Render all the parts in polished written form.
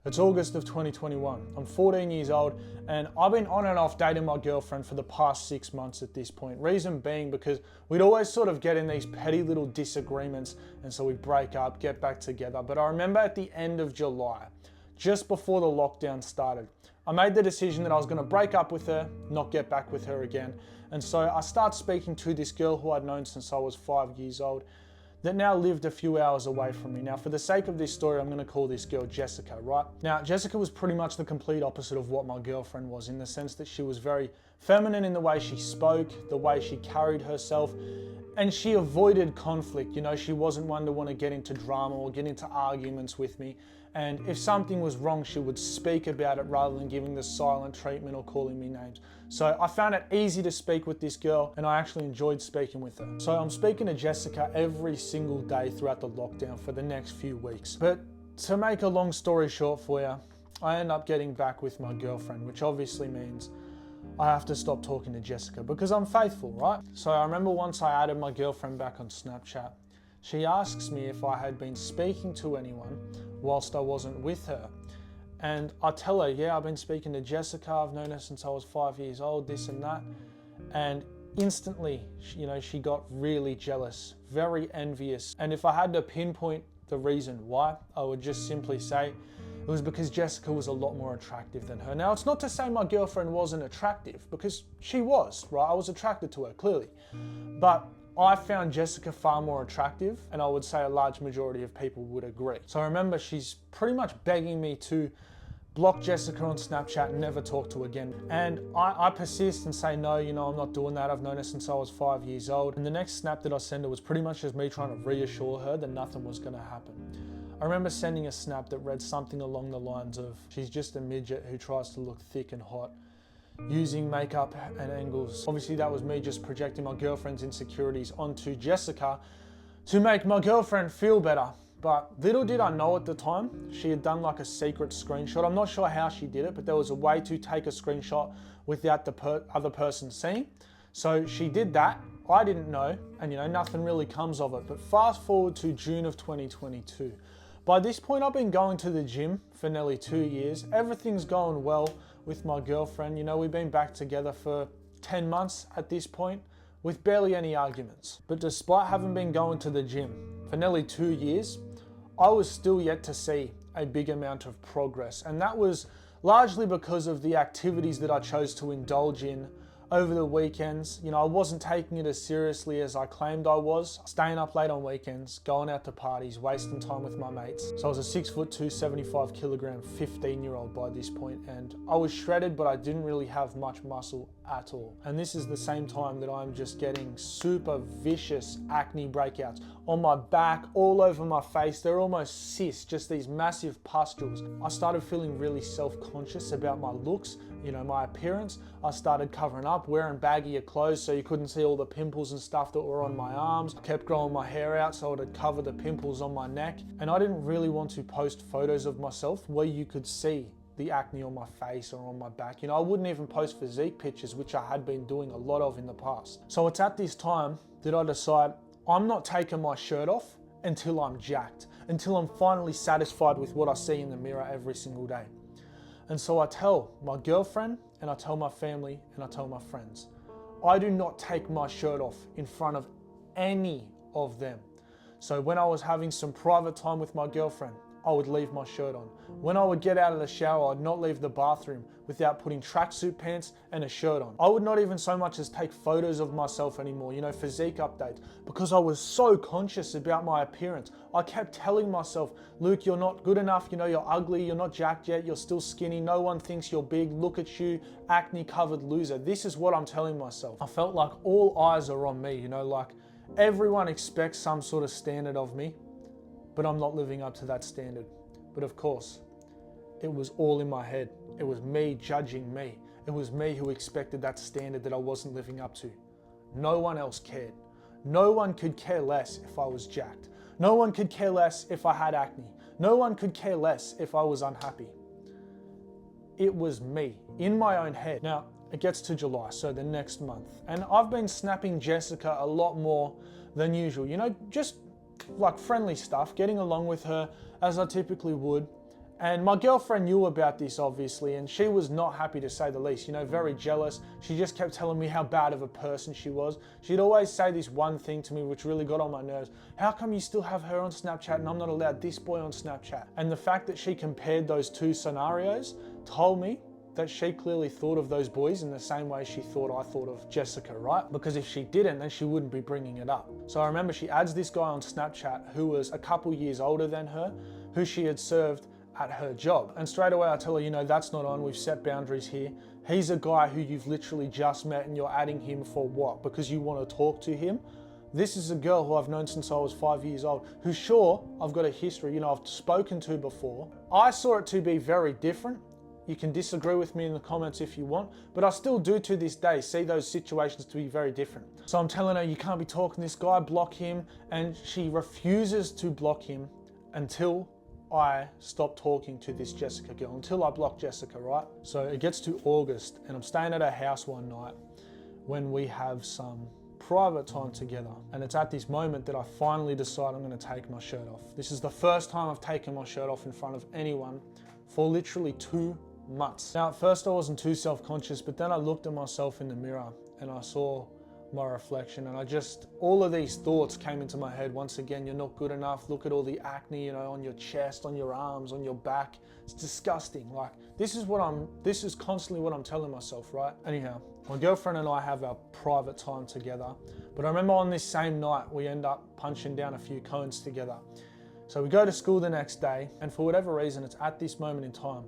It's August of 2021. I'm 14 years old and I've been on and off dating my girlfriend for the past 6 months at this point. Reason being because we'd always sort of get in these petty little disagreements and so we break up, get back together. But I remember at the end of July, just before the lockdown started, I made the decision that I was going to break up with her, not get back with her again. And so I started speaking to this girl who I'd known since I was 5 years old, that now lived a few hours away from me. Now, for the sake of this story, I'm going to call this girl Jessica, right? Now, Jessica was pretty much the complete opposite of what my girlfriend was, in the sense that she was very feminine in the way she spoke, the way she carried herself, and she avoided conflict. You know, she wasn't one to want to get into drama or get into arguments with me. And if something was wrong, she would speak about it rather than giving the silent treatment or calling me names. So I found it easy to speak with this girl and I actually enjoyed speaking with her. So I'm speaking to Jessica every single day throughout the lockdown for the next few weeks. But to make a long story short for you, I end up getting back with my girlfriend, which obviously means I have to stop talking to Jessica because I'm faithful, right? So I remember once I added my girlfriend back on Snapchat, she asks me if I had been speaking to anyone whilst I wasn't with her. And I tell her, yeah, I've been speaking to Jessica. I've known her since I was 5 years old, this and that. And instantly, she got really jealous, very envious. And if I had to pinpoint the reason why, I would just simply say it was because Jessica was a lot more attractive than her. Now, it's not to say my girlfriend wasn't attractive, because she was, right? I was attracted to her, clearly. But I found Jessica far more attractive, and I would say a large majority of people would agree. So I remember she's pretty much begging me to block Jessica on Snapchat and never talk to her again. And I persist and say, no, I'm not doing that. I've known her since I was 5 years old. And the next snap that I sent her was pretty much just me trying to reassure her that nothing was gonna happen. I remember sending a snap that read something along the lines of, she's just a midget who tries to look thick and hot, using makeup and angles. Obviously that was me just projecting my girlfriend's insecurities onto Jessica to make my girlfriend feel better. But little did I know at the time, she had done like a secret screenshot. I'm not sure how she did it, but there was a way to take a screenshot without the other person seeing. So she did that. I didn't know, and nothing really comes of it. But fast forward to June of 2022. By this point, I've been going to the gym for nearly 2 years. Everything's going well with my girlfriend. We've been back together for 10 months at this point with barely any arguments. But despite having been going to the gym for nearly 2 years, I was still yet to see a big amount of progress. And that was largely because of the activities that I chose to indulge in over the weekends. I wasn't taking it as seriously as I claimed I was, staying up late on weekends, going out to parties, wasting time with my mates. So I was a 6'2", 75 kilogram, 15-year-old by this point, and I was shredded, but I didn't really have much muscle at all. And this is the same time that I'm just getting super vicious acne breakouts on my back, all over my face. They're almost cysts, just these massive pustules. I started feeling really self-conscious about my looks, my appearance. I started covering up, wearing baggier clothes so you couldn't see all the pimples and stuff that were on my arms. I kept growing my hair out so it would cover the pimples on my neck. And I didn't really want to post photos of myself where you could see the acne on my face or on my back. I wouldn't even post physique pictures, which I had been doing a lot of in the past. So it's at this time that I decide I'm not taking my shirt off until I'm jacked, until I'm finally satisfied with what I see in the mirror every single day. And so I tell my girlfriend, and I tell my family, and I tell my friends, I do not take my shirt off in front of any of them. So when I was having some private time with my girlfriend, I would leave my shirt on. When I would get out of the shower, I'd not leave the bathroom without putting tracksuit pants and a shirt on. I would not even so much as take photos of myself anymore, physique updates, because I was so conscious about my appearance. I kept telling myself, Luke, you're not good enough, you're ugly, you're not jacked yet, you're still skinny, no one thinks you're big, look at you, acne covered loser. This is what I'm telling myself. I felt like all eyes are on me, like everyone expects some sort of standard of me, but I'm not living up to that standard. But of course, it was all in my head. It was me judging me. It was me who expected that standard that I wasn't living up to. No one else cared. No one could care less if I was jacked. No one could care less if I had acne. No one could care less if I was unhappy. It was me, in my own head. Now, it gets to July, so the next month, and I've been snapping Jessica a lot more than usual. Just like friendly stuff, getting along with her as I typically would. And my girlfriend knew about this, obviously, and she was not happy to say the least, you know, very jealous. She just kept telling me how bad of a person she was. She'd always say this one thing to me, which really got on my nerves. How come you still have her on Snapchat and I'm not allowed this boy on Snapchat? And the fact that she compared those two scenarios told me that she clearly thought of those boys in the same way she thought I thought of Jessica, right? Because if she didn't, then she wouldn't be bringing it up. So I remember she adds this guy on Snapchat who was a couple years older than her, who she had served at her job. And straight away I tell her, you know, that's not on, we've set boundaries here. He's a guy who you've literally just met and you're adding him for what? Because you want to talk to him? This is a girl who I've known since I was 5 years old, who sure, I've got a history, you know, I've spoken to before. I saw it to be very different. You can disagree with me in the comments if you want, but I still do to this day see those situations to be very different. So I'm telling her, you can't be talking to this guy, block him, and she refuses to block him until I stop talking to this Jessica girl, until I block Jessica, right? So it gets to August and I'm staying at her house one night when we have some private time together. And it's at this moment that I finally decide I'm gonna take my shirt off. This is the first time I've taken my shirt off in front of anyone for literally 2 months. Now, at first I wasn't too self-conscious, but then I looked at myself in the mirror and I saw my reflection, and all of these thoughts came into my head. Once again, you're not good enough. Look at all the acne, you know, on your chest, on your arms, on your back. It's disgusting. Like, this is constantly what I'm telling myself, right? Anyhow, my girlfriend and I have our private time together, but I remember on this same night, we end up punching down a few cones together. So we go to school the next day, and for whatever reason, it's at this moment in time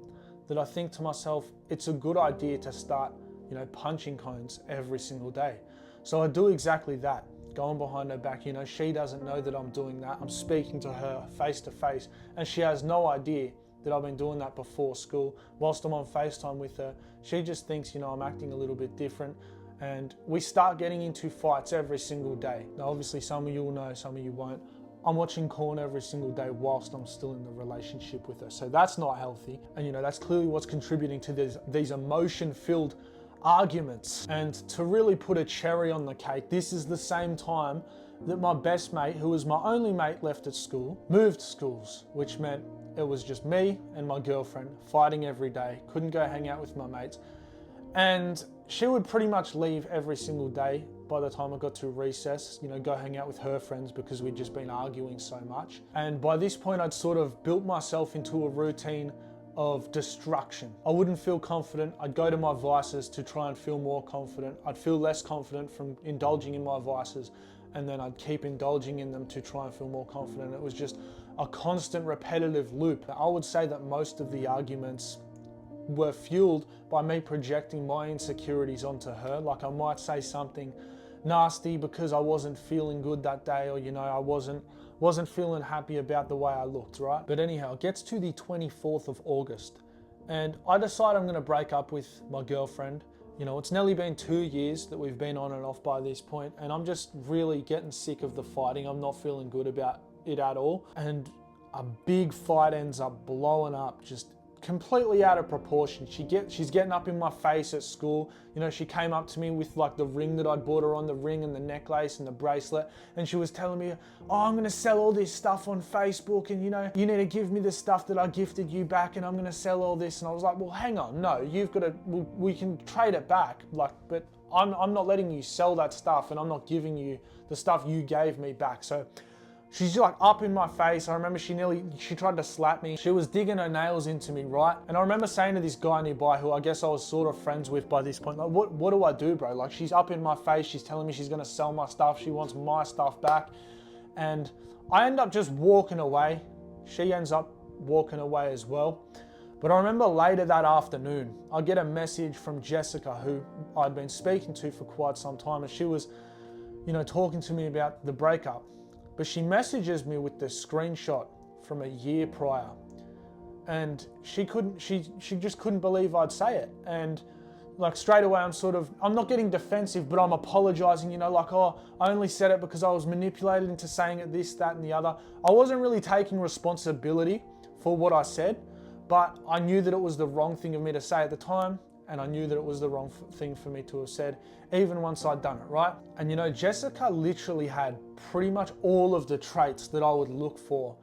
that I think to myself, it's a good idea to start, you know, punching cones every single day. So I do exactly that, going behind her back. You know, she doesn't know that I'm doing that. I'm speaking to her face to face, and she has no idea that I've been doing that before school. Whilst I'm on FaceTime with her, she just thinks, you know, I'm acting a little bit different, and we start getting into fights every single day. Now, obviously, some of you will know, some of you won't. I'm watching porn every single day whilst I'm still in the relationship with her. So that's not healthy. And, you know, that's clearly what's contributing to these emotion-filled arguments. And to really put a cherry on the cake, this is the same time that my best mate, who was my only mate left at school, moved schools, which meant it was just me and my girlfriend fighting every day, couldn't go hang out with my mates. And she would pretty much leave every single day by the time I got to recess, you know, go hang out with her friends because we'd just been arguing so much. And by this point, I'd sort of built myself into a routine of destruction. I wouldn't feel confident. I'd go to my vices to try and feel more confident. I'd feel less confident from indulging in my vices, and then I'd keep indulging in them to try and feel more confident. It was just a constant repetitive loop. I would say that most of the arguments were fueled by me projecting my insecurities onto her. Like, I might say something nasty because I wasn't feeling good that day, or, you know, I wasn't feeling happy about the way I looked, right? But anyhow, it gets to the 24th of August and I decide I'm gonna break up with my girlfriend. You know, it's nearly been 2 years that we've been on and off by this point, and I'm just really getting sick of the fighting. I'm not feeling good about it at all. And a big fight ends up blowing up, just completely out of proportion. She's getting up in my face at school. You know, she came up to me with like the ring that I'd bought her on, the ring and the necklace and the bracelet, and she was telling me, oh, I'm gonna sell all this stuff on Facebook, and, you know, you need to give me the stuff that I gifted you back, and I'm gonna sell all this. And I was like, well, hang on, no, you've got to, we can trade it back, like, but I'm not letting you sell that stuff, and I'm not giving you the stuff you gave me back. So she's like up in my face. I remember she tried to slap me. She was digging her nails into me, right? And I remember saying to this guy nearby, who I guess I was sort of friends with by this point, like, what do I do, bro? Like, she's up in my face. She's telling me she's gonna sell my stuff. She wants my stuff back. And I end up just walking away. She ends up walking away as well. But I remember later that afternoon, I get a message from Jessica, who I'd been speaking to for quite some time. And she was, you know, talking to me about the breakup. But she messages me with the screenshot from a year prior, and she just couldn't believe I'd say it. And like, straight away, I'm not getting defensive, but I'm apologizing, you know, like, oh, I only said it because I was manipulated into saying it, this, that, and the other. I wasn't really taking responsibility for what I said, but I knew that it was the wrong thing of me to say at the time. And I knew that it was the wrong thing for me to have said, even once I'd done it, right? And, you know, Jessica literally had pretty much all of the traits that I would look for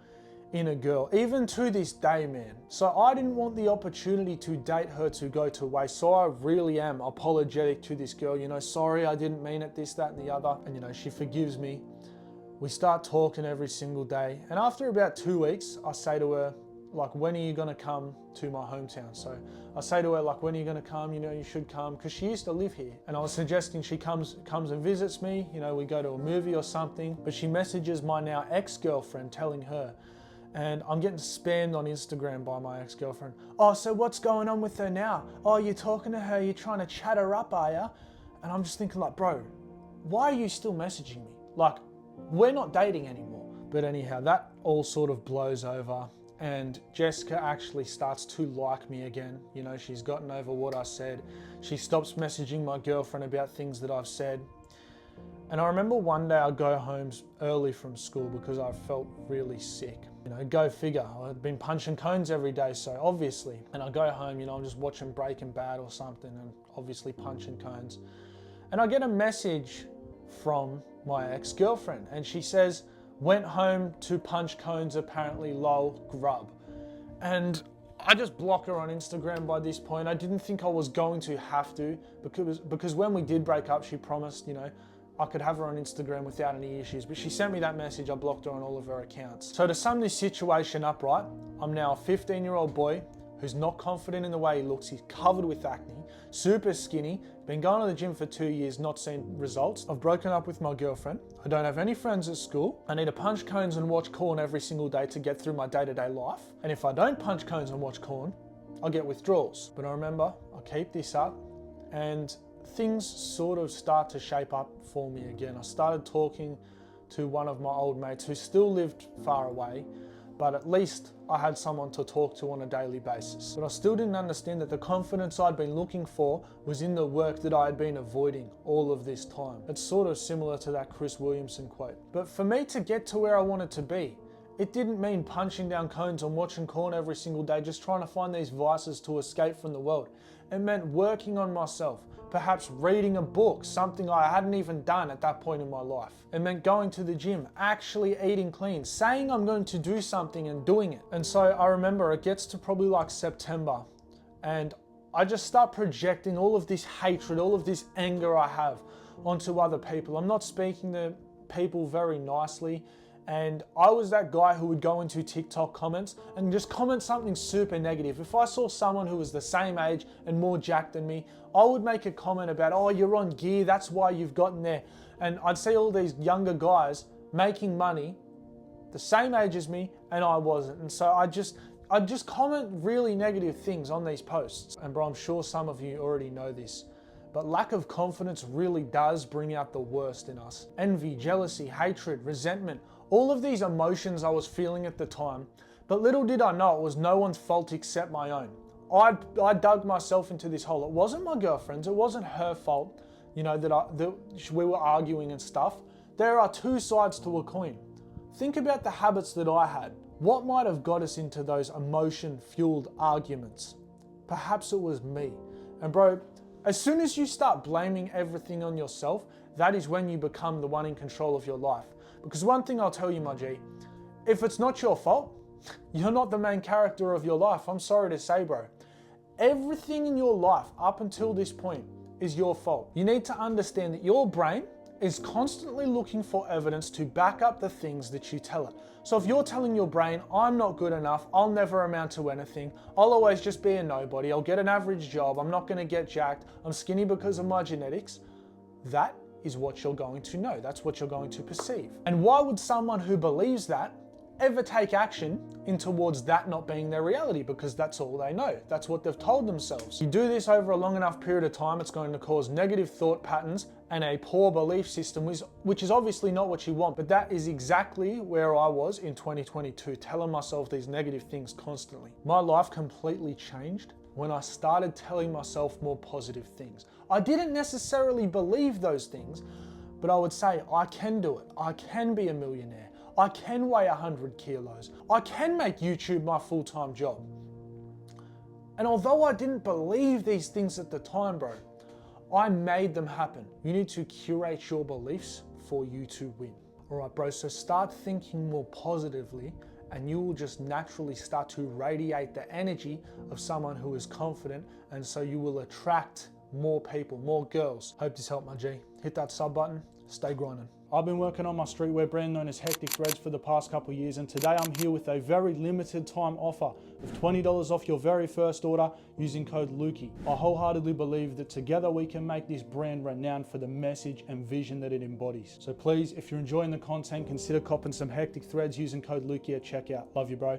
in a girl, even to this day, man. So I didn't want the opportunity to date her to go to waste. So I really am apologetic to this girl, you know, sorry, I didn't mean it, this, that, and the other. And you know, she forgives me. We start talking every single day. And after about 2 weeks, I say to her, like, when are you gonna come to my hometown? So I say to her, like, when are you gonna come? You know, you should come, because she used to live here. And I was suggesting she comes and visits me, you know, we go to a movie or something, but she messages my now ex-girlfriend telling her, and I'm getting spammed on Instagram by my ex-girlfriend. Oh, so what's going on with her now? Oh, you're talking to her, you're trying to chat her up, are you? And I'm just thinking like, bro, why are you still messaging me? Like, we're not dating anymore. But anyhow, that all sort of blows over. And Jessica actually starts to like me again. You know, she's gotten over what I said. She stops messaging my girlfriend about things that I've said. And I remember one day I go home early from school because I felt really sick. You know, go figure. I'd been punching cones every day, so obviously. And I go home, you know, I'm just watching Breaking Bad or something and obviously punching cones. And I get a message from my ex-girlfriend and she says, went home to punch cones, apparently, lol, grub. And I just block her on Instagram by this point. I didn't think I was going to have to, because when we did break up, she promised, you know, I could have her on Instagram without any issues, but she sent me that message, I blocked her on all of her accounts. So to sum this situation up, right, I'm now a 15-year-old boy who's not confident in the way he looks. He's covered with acne, super skinny, been going to the gym for 2 years, not seen results. I've broken up with my girlfriend. I don't have any friends at school. I need to punch cones and watch corn every single day to get through my day-to-day life. And if I don't punch cones and watch corn, I'll get withdrawals. But I remember, I keep this up and things sort of start to shape up for me again. I started talking to one of my old mates who still lived far away, but at least I had someone to talk to on a daily basis. But I still didn't understand that the confidence I'd been looking for was in the work that I had been avoiding all of this time. It's sort of similar to that Chris Williamson quote. But for me to get to where I wanted to be, it didn't mean punching down cones and watching corn every single day, just trying to find these vices to escape from the world. It meant working on myself, perhaps reading a book, something I hadn't even done at that point in my life. It meant going to the gym, actually eating clean, saying I'm going to do something and doing it. And so I remember it gets to probably like September and I just start projecting all of this hatred, all of this anger I have onto other people. I'm not speaking to people very nicely. And I was that guy who would go into TikTok comments and just comment something super negative. If I saw someone who was the same age and more jacked than me, I would make a comment about, oh, you're on gear, that's why you've gotten there. And I'd see all these younger guys making money the same age as me, and I wasn't. And so I'd just comment really negative things on these posts. And bro, I'm sure some of you already know this, but lack of confidence really does bring out the worst in us. Envy, jealousy, hatred, resentment, all of these emotions I was feeling at the time, but little did I know it was no one's fault except my own. I dug myself into this hole. It wasn't my girlfriend's, it wasn't her fault, you know, that we were arguing and stuff. There are two sides to a coin. Think about the habits that I had. What might have got us into those emotion-fueled arguments? Perhaps it was me. And bro, as soon as you start blaming everything on yourself, that is when you become the one in control of your life. Because one thing I'll tell you, my G, if it's not your fault, you're not the main character of your life. I'm sorry to say, bro. Everything in your life up until this point is your fault. You need to understand that your brain is constantly looking for evidence to back up the things that you tell it. So if you're telling your brain, I'm not good enough, I'll never amount to anything, I'll always just be a nobody, I'll get an average job, I'm not gonna get jacked, I'm skinny because of my genetics, that is what you're going to know. That's what you're going to perceive. And why would someone who believes that ever take action in towards that not being their reality? Because that's all they know. That's what they've told themselves. You do this over a long enough period of time, it's going to cause negative thought patterns and a poor belief system, which is obviously not what you want. But that is exactly where I was in 2022, telling myself these negative things constantly. My life completely changed when I started telling myself more positive things. I didn't necessarily believe those things, but I would say, I can do it. I can be a millionaire. I can weigh 100 kilos. I can make YouTube my full-time job. And although I didn't believe these things at the time, bro, I made them happen. You need to curate your beliefs for you to win. All right, bro, so start thinking more positively and you will just naturally start to radiate the energy of someone who is confident, and so you will attract more people, more girls. Hope this helped, my G. Hit that sub button, stay grinding. I've been working on my streetwear brand known as Hectic Threads for the past couple of years, and today I'm here with a very limited time offer of $20 off your very first order using code LUKI. I wholeheartedly believe that together we can make this brand renowned for the message and vision that it embodies. So please, if you're enjoying the content, consider copping some Hectic Threads using code LUKI at checkout. Love you, bro.